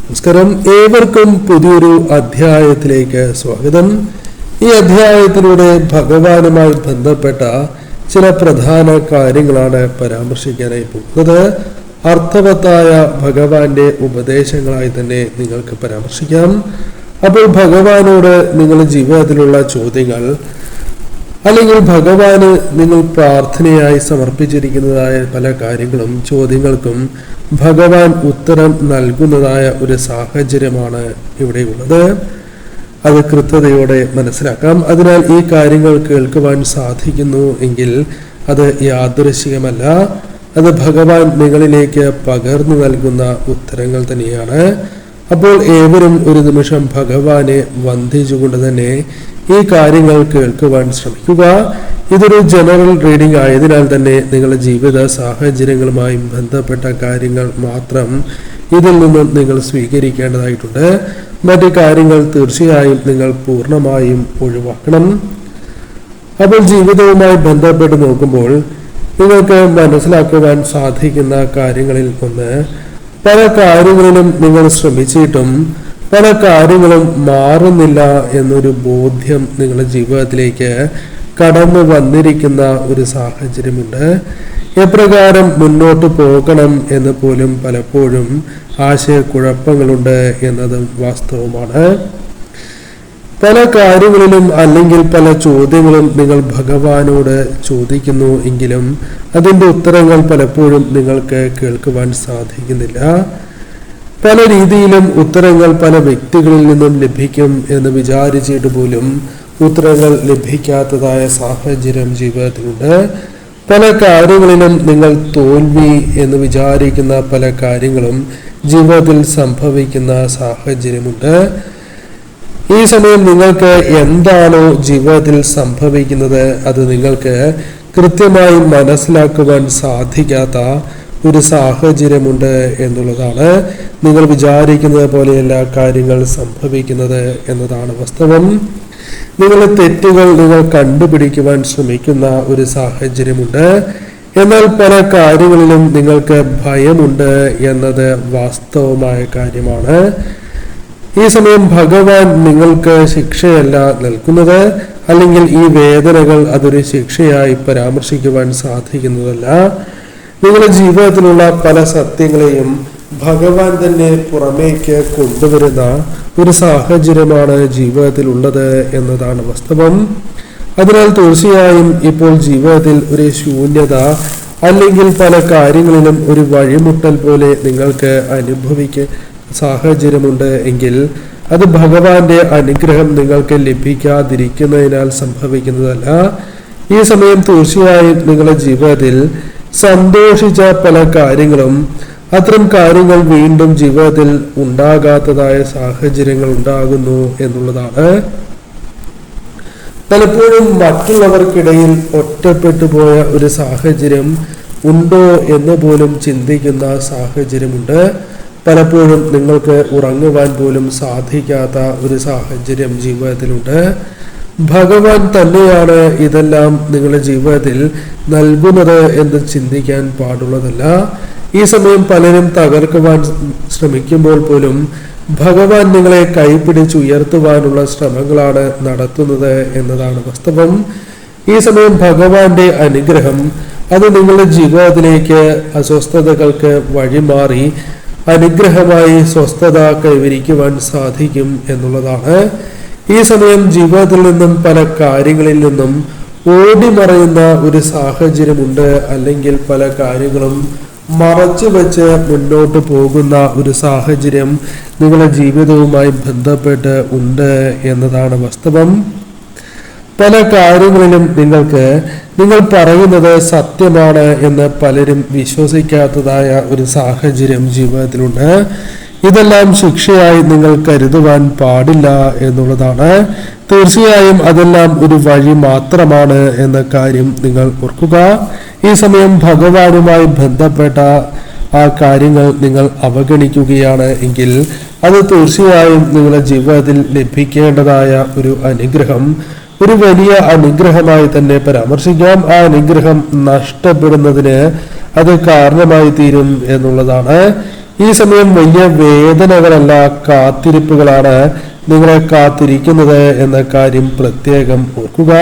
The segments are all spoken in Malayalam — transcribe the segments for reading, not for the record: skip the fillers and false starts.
നമസ്കാരം, ഏവർക്കും പുതിയൊരു അധ്യായത്തിലേക്ക് സ്വാഗതം. ഈ അധ്യായത്തിലൂടെ ഭഗവാനുമായി ബന്ധപ്പെട്ട ചില പ്രധാന കാര്യങ്ങളാണ് പരാമർശിക്കാനായി പോകുന്നത്. അർത്ഥവത്തായ ഭഗവാന്റെ ഉപദേശങ്ങളായി തന്നെ നിങ്ങൾക്ക് പരാമർശിക്കാം. അപ്പോൾ ഭഗവാനോട് നിങ്ങളുടെ ജീവിതത്തിലുള്ള ചോദ്യങ്ങൾ അല്ലെങ്കിൽ ഭഗവാന് നിങ്ങൾ പ്രാർത്ഥനയായി സമർപ്പിച്ചിരിക്കുന്നതായ പല കാര്യങ്ങളും ചോദ്യങ്ങൾക്കും ഭഗവാൻ ഉത്തരം നൽകുന്നതായ ഒരു സാഹചര്യമാണ് ഇവിടെയുള്ളത്. അത് കൃത്യതയോടെ മനസ്സിലാക്കാം. അതിനാൽ ഈ കാര്യങ്ങൾ കേൾക്കുവാൻ സാധിക്കുന്നു എങ്കിൽ അത് യാദൃശ്ചികമല്ല, അത് ഭഗവാൻ നിങ്ങളിലേക്ക് പകർന്നു നൽകുന്ന ഉത്തരങ്ങൾ തന്നെയാണ്. അപ്പോൾ ഏവരും ഒരു നിമിഷം ഭഗവാനെ വന്ദിച്ചുകൊണ്ട് തന്നെ ഈ കാര്യങ്ങൾ കേൾക്കുവാൻ ശ്രമിക്കുക. ഇതൊരു ജനറൽ റീഡിംഗ് ആയതിനാൽ തന്നെ നിങ്ങളുടെ ജീവിത സാഹചര്യങ്ങളുമായി ബന്ധപ്പെട്ട കാര്യങ്ങൾ മാത്രം ഇതിൽ നിന്നും നിങ്ങൾ സ്വീകരിക്കേണ്ടതായിട്ടുണ്ട്. മറ്റു കാര്യങ്ങൾ തീർച്ചയായും നിങ്ങൾ പൂർണ്ണമായും ഒഴിവാക്കണം. അപ്പോൾ ജീവിതവുമായി ബന്ധപ്പെട്ട് നോക്കുമ്പോൾ നിങ്ങൾക്ക് മനസ്സിലാക്കുവാൻ സാധിക്കുന്ന കാര്യങ്ങളിൽ ഒന്ന്, പല കാര്യങ്ങളിലും നിങ്ങൾ ശ്രമിച്ചിട്ടും പല കാര്യങ്ങളും മാറുന്നില്ല എന്നൊരു ബോധ്യം നിങ്ങളുടെ ജീവിതത്തിലേക്ക് കടന്നു വന്നിരിക്കുന്ന ഒരു സാഹചര്യമുണ്ട്. എപ്രകാരം മുന്നോട്ട് പോകണം എന്ന് പോലും പലപ്പോഴും ആശയക്കുഴപ്പങ്ങളുണ്ട് എന്നതും വാസ്തവമാണ്. പല കാര്യങ്ങളിലും അല്ലെങ്കിൽ പല ചോദ്യങ്ങളും നിങ്ങൾ ഭഗവാനോട് ചോദിക്കുന്നു എങ്കിലും അതിൻ്റെ ഉത്തരങ്ങൾ പലപ്പോഴും നിങ്ങൾക്ക് കേൾക്കുവാൻ സാധിക്കുന്നില്ല. പല രീതിയിലും ഉത്തരങ്ങൾ പല വ്യക്തികളിൽ നിന്നും ലഭിക്കും എന്ന് വിചാരിച്ചിട്ട് പോലും ഉത്തരങ്ങൾ ലഭിക്കാത്തതായ സാഹചര്യം ജീവിതത്തിലുണ്ട്. പല കാര്യങ്ങളിലും നിങ്ങൾ തോൽവി എന്ന് വിചാരിക്കുന്ന പല കാര്യങ്ങളും ജീവിതത്തിൽ സംഭവിക്കുന്ന സാഹചര്യമുണ്ട്. ഈ സമയം നിങ്ങൾക്ക് എന്താണോ ജീവിതത്തിൽ സംഭവിക്കുന്നത് അത് നിങ്ങൾക്ക് കൃത്യമായി മനസ്സിലാക്കുവാൻ സാധിക്കാത്ത ഒരു സാഹചര്യമുണ്ട് എന്നുള്ളതാണ്. നിങ്ങൾ വിചാരിക്കുന്നത് പോലെയല്ല കാര്യങ്ങൾ സംഭവിക്കുന്നത് എന്നതാണ് വാസ്തവം. നിങ്ങളുടെ തെറ്റുകൾ നിങ്ങൾ കണ്ടുപിടിക്കുവാൻ ശ്രമിക്കുന്ന ഒരു സാഹചര്യമുണ്ട്. എന്നാൽ പല കാര്യങ്ങളിലും നിങ്ങൾക്ക് ഭയമുണ്ട് എന്നത് വാസ്തവമായ കാര്യമാണ്. ഈ സമയം ഭഗവാൻ നിങ്ങൾക്ക് ശിക്ഷയല്ല നൽകുന്നത്, അല്ലെങ്കിൽ ഈ വേദനകൾ അതൊരു ശിക്ഷയായി പരാമർശിക്കുവാൻ സാധിക്കുന്നതല്ല. നിങ്ങളുടെ ജീവിതത്തിലുള്ള പല സത്യങ്ങളെയും ഭഗവാൻ തന്നെ പുറമേക്ക് കൊണ്ടുവരുന്ന ഒരു സാഹചര്യമാണ് ജീവിതത്തിൽ ഉള്ളത് എന്നതാണ് വാസ്തവം. അതിനാൽ തീർച്ചയായും ഇപ്പോൾ ജീവിതത്തിൽ ഒരു ശൂന്യത അല്ലെങ്കിൽ പല കാര്യങ്ങളിലും ഒരു വഴിമുട്ടൽ പോലെ നിങ്ങൾക്ക് അനുഭവിക്കുന്ന സാഹചര്യമുണ്ട് എങ്കിൽ അത് ഭഗവാന്റെ അനുഗ്രഹം നിങ്ങൾക്ക് ലഭിക്കാതിരിക്കുന്നതിനാൽ സംഭവിക്കുന്നതല്ല. ഈ സമയം തീർച്ചയായും നിങ്ങളുടെ ജീവിതത്തിൽ സന്തോഷിച്ച പല കാര്യങ്ങളും അത്തരം കാര്യങ്ങൾ വീണ്ടും ജീവിതത്തിൽ ഉണ്ടാകാത്തതായ സാഹചര്യങ്ങൾ ഉണ്ടാകുന്നു എന്നുള്ളതാണ്. പലപ്പോഴും മറ്റുള്ളവർക്കിടയിൽ ഒറ്റപ്പെട്ടു പോയ ഒരു സാഹചര്യം ഉണ്ടോ എന്ന് പോലും ചിന്തിക്കുന്ന സാഹചര്യമുണ്ട്. പലപ്പോഴും നിങ്ങൾക്ക് ഉറങ്ങുവാൻ പോലും സാധിക്കാത്ത ഒരു സാഹചര്യം ജീവിതത്തിലുണ്ട്. ഭഗവാൻ തന്നെയാണ് ഇതെല്ലാം നിങ്ങളുടെ ജീവിതത്തിൽ നൽകുന്നത് എന്ന് ചിന്തിക്കാൻ പാടുള്ളതല്ല. ഈ സമയം പലരും തകർക്കുവാൻ ശ്രമിക്കുമ്പോൾ പോലും ഭഗവാൻ നിങ്ങളെ കൈപിടിച്ചുയർത്തുവാനുള്ള ശ്രമങ്ങളാണ് നടത്തുന്നത് എന്നതാണ് വാസ്തവം. ഈ സമയം ഭഗവാന്റെ അനുഗ്രഹം അത് നിങ്ങളുടെ ജീവിതത്തിലേക്ക് അസ്വസ്ഥതകൾക്ക് വഴിമാറി അനുഗ്രഹമായി സ്വസ്ഥത കൈവരിക്കുവാൻ സാധിക്കും എന്നുള്ളതാണ്. ഈ സമയം ജീവിതത്തിൽ നിന്നും പല കാര്യങ്ങളിൽ നിന്നും ഓടിമറയുന്ന ഒരു സാഹചര്യമുണ്ട്, അല്ലെങ്കിൽ പല കാര്യങ്ങളും മറച്ചു വെച്ച് മുന്നോട്ട് പോകുന്ന ഒരു സാഹചര്യം നിങ്ങളുടെ ജീവിതവുമായി ബന്ധപ്പെട്ട് ഉണ്ട് എന്നതാണ് വാസ്തവം. പല കാര്യങ്ങളിലും നിങ്ങൾ പറയുന്നത് സത്യമാണ് എന്ന് പലരും വിശ്വസിക്കാത്തതായ ഒരു സാഹചര്യം ജീവിതത്തിലുണ്ട്. ഇതെല്ലാം ശിക്ഷയായി നിങ്ങൾ കരുതുവാൻ പാടില്ല എന്നുള്ളതാണ്. തീർച്ചയായും അതെല്ലാം ഒരു വഴി മാത്രമാണ് എന്ന കാര്യം നിങ്ങൾ ഓർക്കുക. ഈ സമയം ഭഗവാനുമായി ബന്ധപ്പെട്ട ആ കാര്യങ്ങൾ നിങ്ങൾ അവഗണിക്കുകയാണ് എങ്കിൽ അത് തീർച്ചയായും നിങ്ങളുടെ ജീവിതത്തിൽ ലഭിക്കേണ്ടതായ ഒരു അനുഗ്രഹം ഒരു വലിയ അനുഗ്രഹമായി തന്നെ പരാമർശിക്കാം. ആ അനുഗ്രഹം നഷ്ടപ്പെടുന്നതിന് അത് കാരണമായി തീരും എന്നുള്ളതാണ്. ഈ സമയം വലിയ വേദനകളല്ല, കാത്തിരിപ്പുകളാണ് നിങ്ങളെ കാത്തിരിക്കുന്നത് എന്ന കാര്യം പ്രത്യേകം ഓർക്കുക.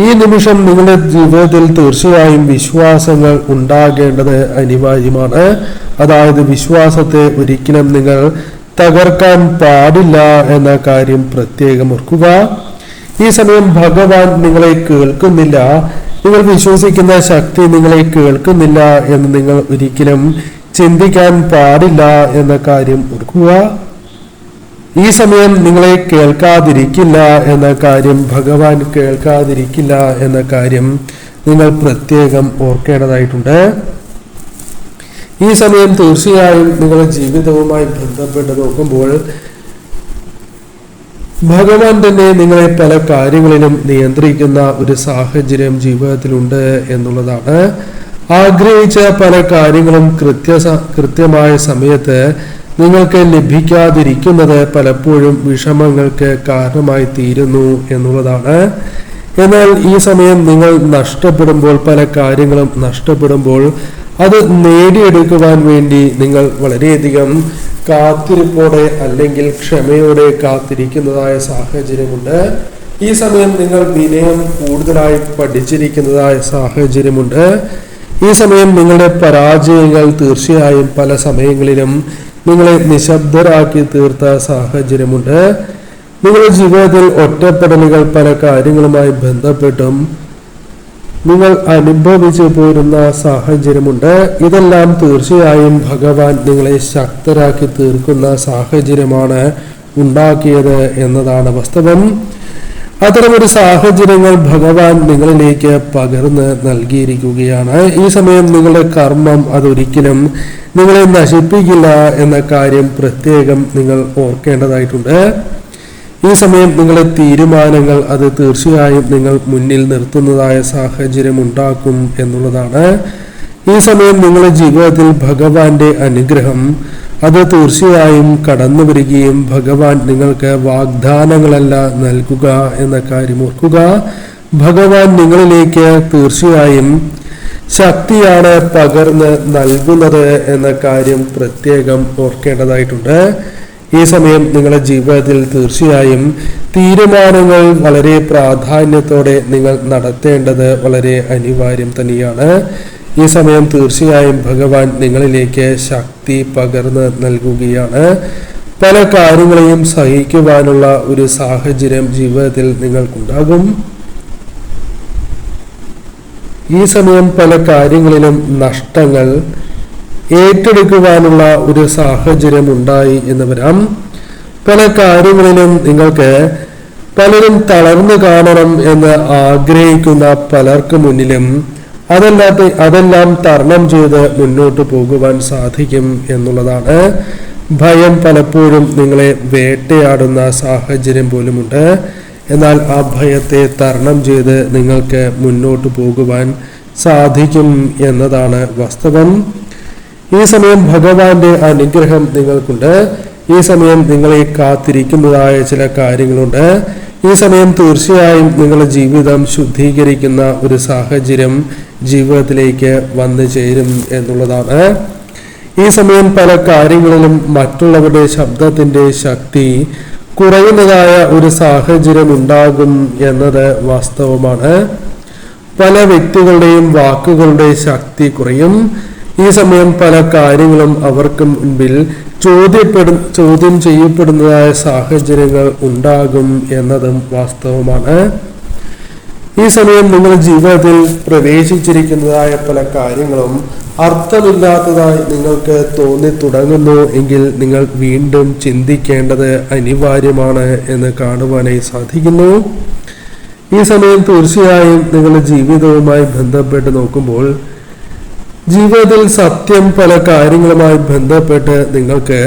ഈ നിമിഷം നിങ്ങളുടെ ജീവിതത്തിൽ തീർച്ചയായും വിശ്വാസങ്ങൾ ഉണ്ടാകേണ്ടത് അനിവാര്യമാണ്. അതായത് വിശ്വാസത്തെ ഒരിക്കലും നിങ്ങൾ തകർക്കാൻ പാടില്ല എന്ന കാര്യം പ്രത്യേകം ഓർക്കുക. ഈ സമയം ഭഗവാൻ നിങ്ങളെ കേൾക്കുന്നില്ല, നിങ്ങൾ വിശ്വസിക്കുന്ന ശക്തി നിങ്ങളെ കേൾക്കുന്നില്ല എന്ന് നിങ്ങൾ ഒരിക്കലും ചിന്തിക്കാൻ പാടില്ല എന്ന കാര്യം ഓർക്കുക. ഈ സമയം നിങ്ങളെ കേൾക്കാതിരിക്കില്ല എന്ന കാര്യം, ഭഗവാൻ കേൾക്കാതിരിക്കില്ല എന്ന കാര്യം നിങ്ങൾ പ്രത്യേകം ഓർക്കേണ്ടതായിട്ടുണ്ട്. ഈ സമയം തീർച്ചയായും നിങ്ങളുടെ ജീവിതവുമായി ബന്ധപ്പെട്ട് നോക്കുമ്പോൾ ഭഗവാൻ തന്നെ നിങ്ങളെ പല കാര്യങ്ങളിലും നിയന്ത്രിക്കുന്ന ഒരു സാഹചര്യം ജീവിതത്തിലുണ്ട് എന്നുള്ളതാണ്. ആഗ്രഹിച്ച പല കാര്യങ്ങളും കൃത്യമായ സമയത്ത് നിങ്ങൾക്ക് ലഭിക്കാതിരിക്കുന്നത് പലപ്പോഴും വിഷമങ്ങൾക്ക് കാരണമായി തീരുന്നു എന്നുള്ളതാണ്. എന്നാൽ ഈ സമയം നിങ്ങൾ നഷ്ടപ്പെടുമ്പോൾ, പല കാര്യങ്ങളും നഷ്ടപ്പെടുമ്പോൾ അത് നേടിയെടുക്കുവാൻ വേണ്ടി നിങ്ങൾ വളരെയധികം കാത്തിരിപ്പോടെ അല്ലെങ്കിൽ ക്ഷമയോടെ കാത്തിരിക്കുന്നതായ സാഹചര്യമുണ്ട്. ഈ സമയം നിങ്ങൾ വിനയം കൂടുതലായി പഠിച്ചിരിക്കുന്നതായ സാഹചര്യമുണ്ട്. ഈ സമയം നിങ്ങളുടെ പരാജയങ്ങൾ തീർച്ചയായും പല സമയങ്ങളിലും നിങ്ങളെ നിശബ്ദരാക്കി തീർത്ത സാഹചര്യമുണ്ട്. നിങ്ങളുടെ ജീവിതത്തിൽ ഒറ്റപ്പെടലുകൾ പല കാര്യങ്ങളുമായി ബന്ധപ്പെട്ടും നിങ്ങൾ അനുഭവിച്ചു പോരുന്ന സാഹചര്യമുണ്ട്. ഇതെല്ലാം തീർച്ചയായും ഭഗവാൻ നിങ്ങളെ ശക്തരാക്കി തീർക്കുന്ന സാഹചര്യമാണ് ഉണ്ടാക്കിയത് എന്നതാണ് വാസ്തവം. അത്തരമൊരു സാഹചര്യങ്ങൾ ഭഗവാൻ നിങ്ങളിലേക്ക് പകർന്ന് നൽകിയിരിക്കുകയാണ്. ഈ സമയം നിങ്ങളുടെ കർമ്മം അതൊരിക്കലും നിങ്ങളെ നശിപ്പിക്കില്ല എന്ന കാര്യം പ്രത്യേകം നിങ്ങൾ ഓർക്കേണ്ടതായിട്ടുണ്ട്. ഈ സമയം നിങ്ങളുടെ തീരുമാനങ്ങൾ അത് തീർച്ചയായും നിങ്ങൾ മുന്നിൽ നിർത്തുന്നതായ സാഹചര്യം ഉണ്ടാക്കും എന്നുള്ളതാണ്. ഈ സമയം നിങ്ങളുടെ ജീവിതത്തിൽ ഭഗവാന്റെ അനുഗ്രഹം അത് തീർച്ചയായും കടന്നു വരികയും ഭഗവാൻ നിങ്ങൾക്ക് വാഗ്ദാനങ്ങളല്ല നൽകുക എന്ന കാര്യം ഓർക്കുക. ഭഗവാൻ നിങ്ങളിലേക്ക് തീർച്ചയായും ശക്തിയാണ് പകർന്ന് നൽകുന്നത് എന്ന കാര്യം പ്രത്യേകം ഓർക്കേണ്ടതായിട്ടുണ്ട്. ഈ സമയം നിങ്ങളുടെ ജീവിതത്തിൽ തീർച്ചയായും തീരുമാനങ്ങൾ വളരെ പ്രാധാന്യത്തോടെ നിങ്ങൾ നടത്തേണ്ടത് വളരെ അനിവാര്യം തന്നെയാണ്. ഈ സമയം തീർച്ചയായും ഭഗവാൻ നിങ്ങളിലേക്ക് ശക്തി പകർന്ന് നൽകുകയാണ്. പല കാര്യങ്ങളെയും സഹിക്കുവാനുള്ള ഒരു സാഹചര്യം ജീവിതത്തിൽ നിങ്ങൾക്കുണ്ടാകും. ഈ സമയം പല കാര്യങ്ങളിലും നഷ്ടങ്ങൾ ഏറ്റെടുക്കുവാനുള്ള ഒരു സാഹചര്യം ഉണ്ടായി എന്ന് വരാം. പല കാര്യങ്ങളിലും നിങ്ങൾക്ക് പലരും തളർന്നു കാണണം എന്ന് ആഗ്രഹിക്കുന്ന പലർക്ക് മുന്നിലും അതെല്ലാം തരണം ചെയ്ത് മുന്നോട്ട് പോകുവാൻ സാധിക്കും എന്നുള്ളതാണ്. ഭയം പലപ്പോഴും നിങ്ങളെ വേട്ടയാടുന്ന സാഹചര്യം പോലുമുണ്ട്. എന്നാൽ ആ ഭയത്തെ തരണം ചെയ്ത് നിങ്ങൾക്ക് മുന്നോട്ട് പോകുവാൻ സാധിക്കും എന്നതാണ് വാസ്തവം. ഈ സമയം ഭഗവാന്റെ അനുഗ്രഹം നിങ്ങൾക്കുണ്ട്. ഈ സമയം നിങ്ങളെ കാത്തിരിക്കുന്നതായ ചില കാര്യങ്ങളുണ്ട്. ഈ സമയം തീർച്ചയായും നിങ്ങളുടെ ജീവിതം ശുദ്ധീകരിക്കുന്ന ഒരു സാഹചര്യം ജീവിതത്തിലേക്ക് വന്നു ചേരും എന്നുള്ളതാണ്. ഈ സമയം പല കാര്യങ്ങളിലും മറ്റുള്ളവരുടെ ശബ്ദത്തിന്റെ ശക്തി കുറയുന്നതായ ഒരു സാഹചര്യം ഉണ്ടാകും എന്നത് വാസ്തവമാണ്. പല വ്യക്തികളുടെയും വാക്കുകളുടെ ശക്തി കുറയും. ഈ സമയം പല കാര്യങ്ങളും അവർക്ക് മുൻപിൽ ചോദ്യം ചെയ്യപ്പെടുന്നതായ സാഹചര്യങ്ങൾ ഉണ്ടാകും എന്നതും വാസ്തവമാണ്. ഈ സമയം നിങ്ങളുടെ ജീവിതത്തിൽ പ്രവേശിച്ചിരിക്കുന്നതായ പല കാര്യങ്ങളും അർത്ഥമില്ലാത്തതായി നിങ്ങൾക്ക് തോന്നി തുടങ്ങുന്നു എങ്കിൽ നിങ്ങൾ വീണ്ടും ചിന്തിക്കേണ്ടത് അനിവാര്യമാണ് എന്ന് കാണുവാനായി സാധിക്കുന്നു. ഈ സമയം തീർച്ചയായും നിങ്ങളുടെ ജീവിതവുമായി ബന്ധപ്പെട്ട് നോക്കുമ്പോൾ ജീവിതത്തിൽ സത്യം പല കാര്യങ്ങളുമായി ബന്ധപ്പെട്ട് നിങ്ങൾക്ക്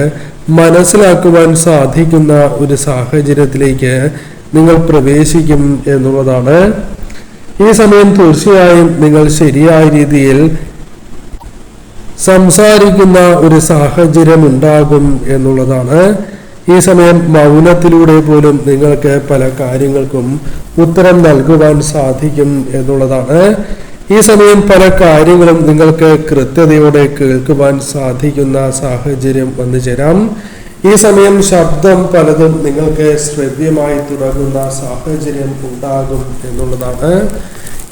മനസ്സിലാക്കുവാൻ സാധിക്കുന്ന ഒരു സാഹചര്യത്തിലേക്ക് നിങ്ങൾ പ്രവേശിക്കും എന്നുള്ളതാണ്. ഈ സമയം തീർച്ചയായും നിങ്ങൾ ശരിയായ രീതിയിൽ സംസാരിക്കുന്ന ഒരു സാഹചര്യം ഉണ്ടാകും എന്നുള്ളതാണ്. ഈ സമയം മൗനത്തിലൂടെ പോലും നിങ്ങൾക്ക് പല കാര്യങ്ങൾക്കും ഉത്തരം നൽകുവാൻ സാധിക്കും എന്നുള്ളതാണ്. ഈ സമയം പല കാര്യങ്ങളും നിങ്ങൾക്ക് കൃത്യതയോടെ കേൾക്കുവാൻ സാധിക്കുന്ന സാഹചര്യം വന്നു ചേരാം. ഈ സമയം ശബ്ദം പലതും നിങ്ങൾക്ക് ശ്രവ്യമായി തുടങ്ങുന്ന സാഹചര്യം ഉണ്ടാകും എന്നുള്ളതാണ്.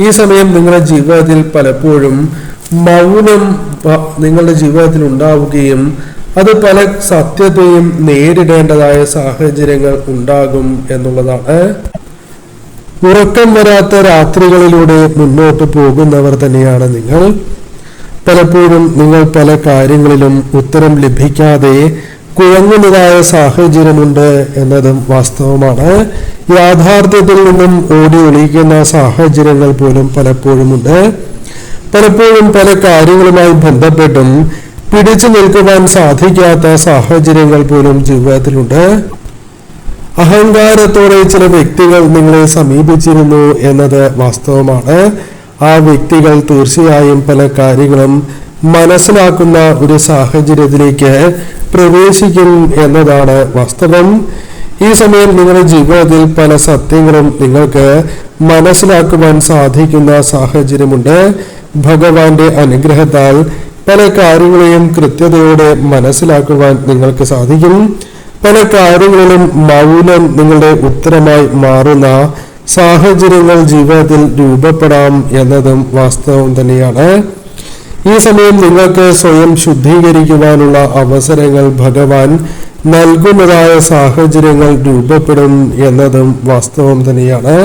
ഈ സമയം നിങ്ങളുടെ ജീവിതത്തിൽ പലപ്പോഴും മൗനം നിങ്ങളുടെ ജീവിതത്തിൽ ഉണ്ടാവുകയും അത് പല സത്യത്തെയും നേരിടേണ്ടതായ സാഹചര്യങ്ങൾ ഉണ്ടാകും എന്നുള്ളതാണ്. ഉറക്കം വരാത്ത രാത്രികളിലൂടെ മുന്നോട്ട് പോകുന്നവർ തന്നെയാണ് നിങ്ങൾ. പലപ്പോഴും നിങ്ങൾ പല കാര്യങ്ങളിലും ഉത്തരം ലഭിക്കാതെ കുഴങ്ങുന്നതായ സാഹചര്യമുണ്ട് എന്നതും വാസ്തവമാണ്. യാഥാർത്ഥ്യത്തിൽ നിന്നും ഓടി ഒളിക്കുന്ന സാഹചര്യങ്ങൾ പോലും പലപ്പോഴുമുണ്ട്. പലപ്പോഴും പല കാര്യങ്ങളുമായി ബന്ധപ്പെട്ടും പിടിച്ചു നിൽക്കുവാൻ സാധിക്കാത്ത സാഹചര്യങ്ങൾ പോലും ജീവിതത്തിലുണ്ട്. അഹങ്കാരത്തോടെ ചില വ്യക്തികൾ നിങ്ങളെ സമീപിച്ചിരുന്നു എന്നത് വാസ്തവമാണ്. ആ വ്യക്തികൾ തീർച്ചയായും പല കാര്യങ്ങളും മനസ്സിലാക്കുന്ന ഒരു സാഹചര്യത്തിലേക്ക് പ്രവേശിക്കും എന്നതാണ് വാസ്തവം. ഈ സമയം നിങ്ങളുടെ ജീവിതത്തിൽ പല സത്യങ്ങളും നിങ്ങൾക്ക് മനസ്സിലാക്കുവാൻ സാധിക്കുന്ന സാഹചര്യമുണ്ട്. ഭഗവാന്റെ അനുഗ്രഹത്താൽ പല കാര്യങ്ങളെയും കൃത്യതയോടെ മനസ്സിലാക്കുവാൻ നിങ്ങൾക്ക് സാധിക്കും. പല കാര്യങ്ങളിലും മൗനം നിങ്ങളുടെ ഉത്തരമായി മാറുന്ന സാഹചര്യങ്ങൾ ജീവിതത്തിൽ രൂപപ്പെടാം എന്നതും വാസ്തവം തന്നെയാണ്. ഈ സമയം നിങ്ങൾക്ക് സ്വയം ശുദ്ധീകരിക്കുവാനുള്ള അവസരങ്ങൾ ഭഗവാൻ നൽകുന്നതായ സാഹചര്യങ്ങൾ രൂപപ്പെടും എന്നതും വാസ്തവം തന്നെയാണ്.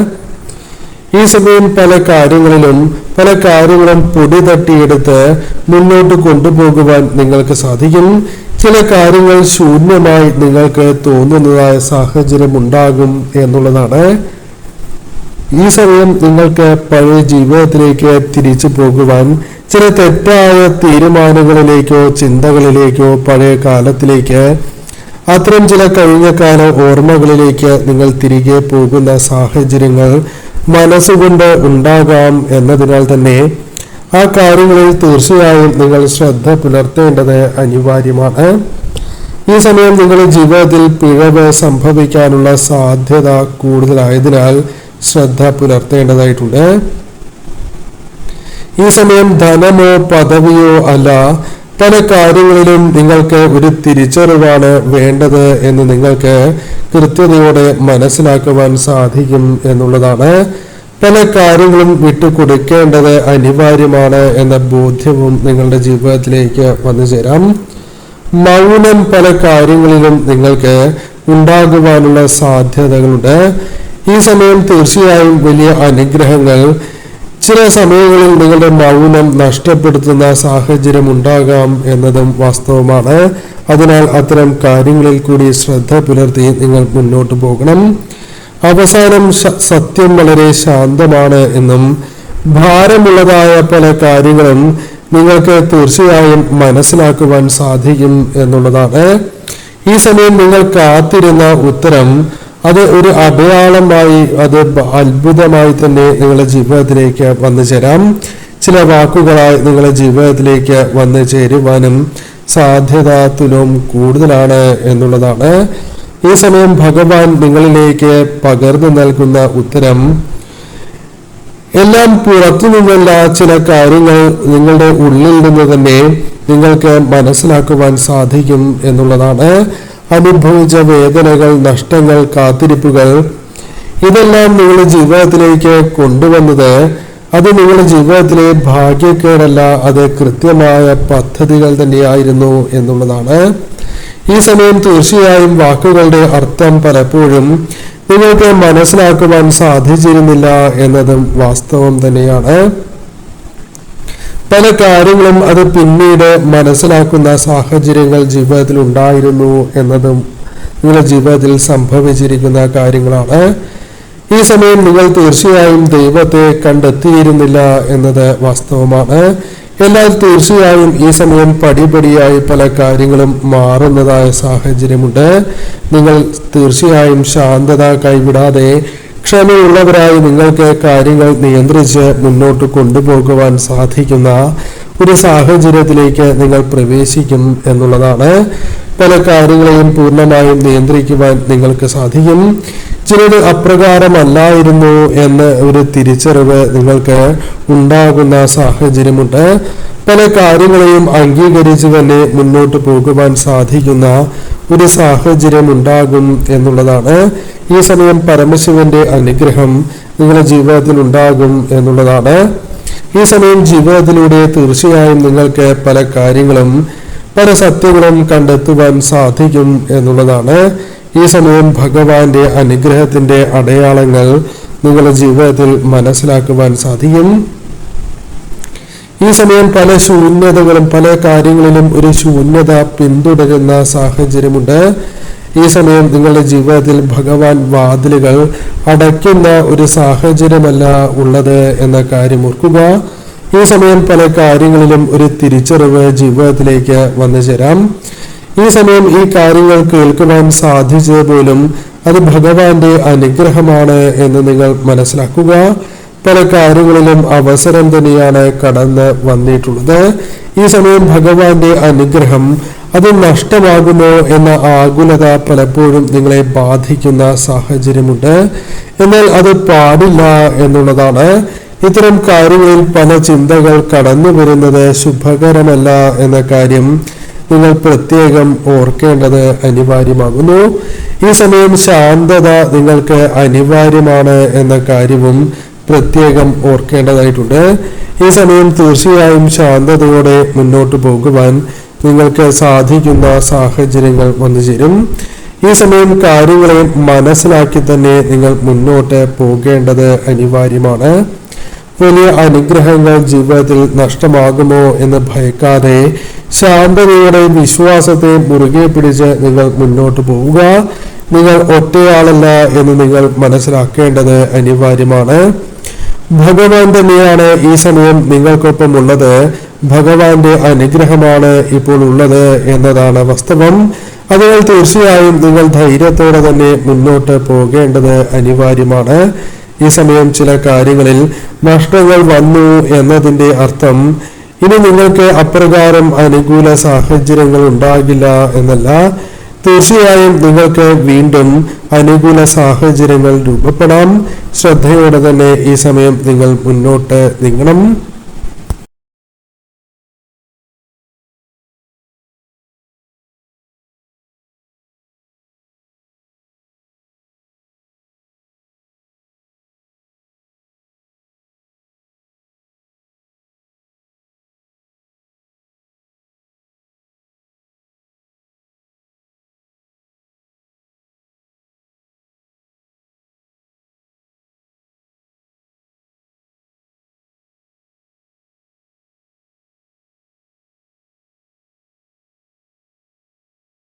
ഈ സമയം പല കാര്യങ്ങളും പൊടി തട്ടിയെടുത്ത് മുന്നോട്ട് കൊണ്ടുപോകുവാൻ നിങ്ങൾക്ക് സാധിക്കും. ചില കാര്യങ്ങൾ ശൂന്യമായി നിങ്ങൾക്ക് തോന്നുന്നതായ സാഹചര്യം ഉണ്ടാകും എന്നുള്ളതാണ്. ഈ സമയം നിങ്ങൾക്ക് പഴയ ജീവിതത്തിലേക്ക് തിരിച്ചു പോകുവാൻ, ചില തെറ്റായ തീരുമാനങ്ങളിലേക്കോ ചിന്തകളിലേക്കോ പഴയ കാലത്തിലേക്ക്, അത്തരം ചില കഴിഞ്ഞ കാല ഓർമ്മകളിലേക്ക് നിങ്ങൾ തിരികെ പോകുന്ന സാഹചര്യങ്ങൾ മനസ്സുകൊണ്ട് ഉണ്ടാകാം എന്നതിനാൽ തന്നെ ആ കാര്യങ്ങളിൽ തീർച്ചയായും നിങ്ങൾ ശ്രദ്ധ പുലർത്തേണ്ടത് അനിവാര്യമാണ്. ഈ സമയം നിങ്ങളുടെ ജീവിതത്തിൽ പിഴവ് സംഭവിക്കാനുള്ള സാധ്യത കൂടുതലായതിനാൽ ശ്രദ്ധ പുലർത്തേണ്ടതായിട്ടുണ്ട്. ഈ സമയം ധനമോ പദവിയോ അല്ല, പല കാര്യങ്ങളിലും നിങ്ങൾക്ക് ഒരു തിരിച്ചറിവാണ് വേണ്ടത് എന്ന് നിങ്ങൾക്ക് കൃത്യതയോടെ മനസ്സിലാക്കുവാൻ സാധിക്കും എന്നുള്ളതാണ്. പല കാര്യങ്ങളും വിട്ടുകൊടുക്കേണ്ടത് അനിവാര്യമാണ് എന്ന ബോധ്യവും നിങ്ങളുടെ ജീവിതത്തിലേക്ക് വന്നു ചേരാം. മൗനം പല കാര്യങ്ങളിലും നിങ്ങൾക്ക് ഉണ്ടാകുവാനുള്ള സാധ്യതകളുണ്ട്. ഈ സമയം തീർച്ചയായും വലിയ അനുഗ്രഹങ്ങൾ, ചില സമയങ്ങളിൽ നിങ്ങളുടെ മൗനം നഷ്ടപ്പെടുത്തുന്ന സാഹചര്യം ഉണ്ടാകാം എന്നതും വാസ്തവമാണ്. അതിനാൽ അത്തരം കാര്യങ്ങളിൽ കൂടി ശ്രദ്ധ പുലർത്തി നിങ്ങൾ മുന്നോട്ട് പോകണം. അവസാനം സത്യം വളരെ ശാന്തമാണ് എന്നും ഭാരമുള്ളതായ പല കാര്യങ്ങളും നിങ്ങൾക്ക് തീർച്ചയായും മനസ്സിലാക്കുവാൻ സാധിക്കും എന്നുള്ളതാണ്. ഈ സമയം നിങ്ങൾ കാത്തിരുന്ന ഉത്തരം അത് ഒരു അടയാളമായി, അത് അത്ഭുതമായി തന്നെ നിങ്ങളുടെ ജീവിതത്തിലേക്ക് വന്നു ചേരാം. ചില വാക്കുകളായി നിങ്ങളുടെ ജീവിതത്തിലേക്ക് വന്നു ചേരുവാനും സാധ്യത തുലവും കൂടുതലാണ് എന്നുള്ളതാണ്. ഈ സമയം ഭഗവാൻ നിങ്ങളിലേക്ക് പകർന്നു നൽകുന്ന ഉത്തരം എല്ലാം പുറത്തു നിന്നല്ല, ചില കാര്യങ്ങൾ നിങ്ങളുടെ ഉള്ളിൽ നിന്ന് തന്നെ നിങ്ങൾക്ക് മനസ്സിലാക്കുവാൻ സാധിക്കും എന്നുള്ളതാണ്. അനുഭവിച്ച വേദനകൾ, നഷ്ടങ്ങൾ, കാത്തിരിപ്പുകൾ, ഇതെല്ലാം നിങ്ങളുടെ ജീവിതത്തിലേക്ക് കൊണ്ടുവന്നത് അത് നിങ്ങളുടെ ജീവിതത്തിലെ ഭാഗ്യക്കേടല്ല, അത് കൃത്യമായ പദ്ധതികൾ തന്നെയായിരുന്നു എന്നുള്ളതാണ്. ഈ സമയം തീർച്ചയായും വാക്കുകളുടെ അർത്ഥം പലപ്പോഴും നിങ്ങൾക്ക് മനസ്സിലാക്കുവാൻ സാധിച്ചിരുന്നില്ല എന്നതും വാസ്തവം തന്നെയാണ്. പല കാര്യങ്ങളും അത് പിന്നീട് മനസ്സിലാക്കുന്ന സാഹചര്യങ്ങൾ ജീവിതത്തിൽ ഉണ്ടായിരുന്നു എന്നതും നിങ്ങളുടെ ജീവിതത്തിൽ സംഭവിച്ചിരിക്കുന്ന കാര്യങ്ങളാണ്. ഈ സമയം നിങ്ങൾ തീർച്ചയായും ദൈവത്തെ കണ്ടെത്തിയിരുന്നില്ല എന്നത് വാസ്തവമാണ്. എന്നാൽ തീർച്ചയായും ഈ സമയം പടിപടിയായി പല കാര്യങ്ങളും മാറുന്നതായ സാഹചര്യമുണ്ട്. നിങ്ങൾ തീർച്ചയായും ശാന്തത കൈവിടാതെ ക്ഷമയുള്ളവരായി നിങ്ങൾക്ക് കാര്യങ്ങൾ നിയന്ത്രിച്ച് മുന്നോട്ട് കൊണ്ടുപോകുവാൻ സാധിക്കുന്ന ഒരു സാഹചര്യത്തിലേക്ക് നിങ്ങൾ പ്രവേശിക്കും എന്നുള്ളതാണ്. പല കാര്യങ്ങളെയും പൂർണ്ണമായും നിയന്ത്രിക്കുവാൻ നിങ്ങൾക്ക് സാധിക്കും. ചിലത് അപ്രകാരമല്ലായിരുന്നു എന്ന ഒരു തിരിച്ചറിവ് നിങ്ങൾക്ക് ഉണ്ടാകുന്ന സാഹചര്യമുണ്ട്. പല കാര്യങ്ങളെയും അംഗീകരിച്ച് തന്നെ മുന്നോട്ട് പോകുവാൻ സാധിക്കുന്ന ഒരു സാഹചര്യം ഉണ്ടാകും എന്നുള്ളതാണ്. ഈ സമയം പരമശിവന്റെ അനുഗ്രഹം നിങ്ങളുടെ ജീവിതത്തിൽ ഉണ്ടാകും എന്നുള്ളതാണ്. ഈ സമയം ജീവിതത്തിലൂടെ തീർച്ചയായും നിങ്ങൾക്ക് പല കാര്യങ്ങളും പല സത്യങ്ങളും കണ്ടെത്തുവാൻ സാധിക്കും എന്നുള്ളതാണ്. ഈ സമയം ഭഗവാന്റെ അനുഗ്രഹത്തിന്റെ അടയാളങ്ങൾ നിങ്ങളുടെ ജീവിതത്തിൽ മനസ്സിലാക്കുവാൻ സാധിക്കും. ഈ സമയം പല ശൂന്യതകളും പല കാര്യങ്ങളിലും ഒരു ശൂന്യത പിന്തുടരുന്ന സാഹചര്യമുണ്ട്. ഈ സമയം നിങ്ങളുടെ ജീവിതത്തിൽ ഭഗവാൻ വാതിലുകൾ അടയ്ക്കുന്ന ഒരു സാഹചര്യമല്ല ഉള്ളത് എന്ന കാര്യം ഓർക്കുക. ഈ സമയം പല കാര്യങ്ങളിലും ഒരു തിരിച്ചറിവ് ജീവിതത്തിലേക്ക് വന്നു ചേരാം. ഈ സമയം ഈ കാര്യങ്ങൾ കേൾക്കുവാൻ സാധിച്ചത് പോലും അത് ഭഗവാന്റെ അനുഗ്രഹമാണ് എന്ന് നിങ്ങൾ മനസ്സിലാക്കുക. പല കാര്യങ്ങളിലും അവസരം തന്നെയാണ് കടന്ന് വന്നിട്ടുള്ളത്. ഈ സമയം ഭഗവാന്റെ അനുഗ്രഹം അത് നഷ്ടമാകുമോ എന്ന ആകുലത പലപ്പോഴും നിങ്ങളെ ബാധിക്കുന്ന സാഹചര്യമുണ്ട്. എന്നാൽ അത് പാടില്ല എന്നുള്ളതാണ്. ഇത്തരം കാര്യങ്ങളിൽ പല ചിന്തകൾ കടന്നു വരുന്നത് ശുഭകരമല്ല എന്ന കാര്യം നിങ്ങൾ പ്രത്യേകം ഓർക്കേണ്ടത് അനിവാര്യമാകുന്നു. ഈ സമയം ശാന്തത നിങ്ങൾക്ക് അനിവാര്യമാണ് എന്ന കാര്യവും പ്രത്യേകം ഓർക്കേണ്ടതായിട്ടുണ്ട്. ഈ സമയം തീർച്ചയായും ശാന്തതയോടെ മുന്നോട്ട് പോകുവാൻ നിങ്ങൾക്ക് സാധിക്കുന്ന സാഹചര്യങ്ങൾ വന്നു ചേരും. ഈ സമയം കാര്യങ്ങളെ മനസ്സിലാക്കി തന്നെ നിങ്ങൾ മുന്നോട്ട് പോകേണ്ടത് അനിവാര്യമാണ്. വലിയ അനുഗ്രഹങ്ങൾ ജീവിതത്തിൽ നഷ്ടമാകുമോ എന്ന് ഭയക്കാതെ ശാന്തതയുടെ വിശ്വാസത്തെ മുറുകെ പിടിച്ച് നിങ്ങൾ മുന്നോട്ട് പോവുക. നിങ്ങൾ ഒറ്റയാളല്ല എന്ന് നിങ്ങൾ മനസ്സിലാക്കേണ്ടത് അനിവാര്യമാണ്. ഭഗവാൻ തന്നെയാണ് ഈ സമയം നിങ്ങൾക്കൊപ്പം ഉള്ളത്. ഭഗവാന്റെ അനുഗ്രഹമാണ് ഇപ്പോൾ ഉള്ളത് എന്നതാണ് വാസ്തവം. അതിനാൽ തീർച്ചയായും നിങ്ങൾ ധൈര്യത്തോടെ തന്നെ മുന്നോട്ട് പോകേണ്ടത് അനിവാര്യമാണ്. ഈ സമയം ചില കാര്യങ്ങളിൽ നഷ്ടങ്ങൾ വന്നു എന്നതിന്റെ അർത്ഥം ഇനി നിങ്ങൾക്ക് അപ്രകാരം അനുകൂല സാഹചര്യങ്ങൾ ഉണ്ടാകില്ല എന്നല്ല. തീർച്ചയായും നിങ്ങൾക്ക് വീണ്ടും അനുകൂല സാഹചര്യങ്ങൾ രൂപപ്പെടാം. ശ്രദ്ധയോടെ തന്നെ ഈ സമയം നിങ്ങൾ മുന്നോട്ട് നീങ്ങണം.